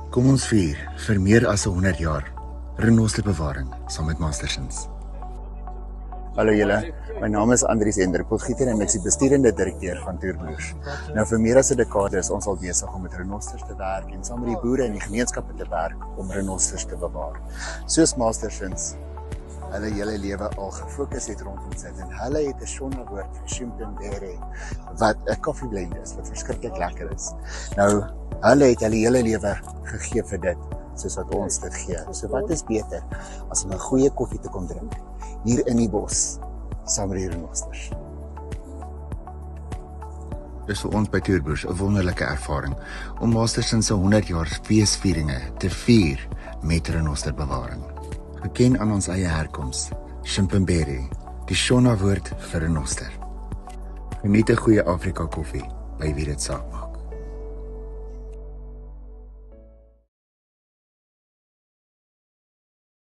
Kom ons vier vir meer as 100 jaar renosterbewaring saam met Mastersins. Hallo julle, my naam is Andries Hendrik Potgieter en ek is die besturende direkteur van Toerbroers. Nou vir meer as 'n dekade is ons al besig om met renosters te werk en saam met die boere en die gemeenskappe te werk om renosters te bewaar. Soos Mastersins hulle hele lewe al gefokus het rondom sit en hulle het 'n Shona woord vir Shimpenbere wat 'n koffieblend is wat verskriklik lekker is. Nou hulle het hulle hele lewe gegee vir dit soos wat ons dit gee. So wat is beter as om 'n goeie koffie te kom drink hier in die bos saam met die renosters. Dis vir ons by Toerbroers 'n wonderlike ervaring om Mastersins se 100 jaar feesvieringe te vier met renosterbewaring. Geken aan ons eie herkoms, Shimpenbere, die Shona woord vir renoster. Geniet 'n goeie Afrika koffie by wie dit saak maak.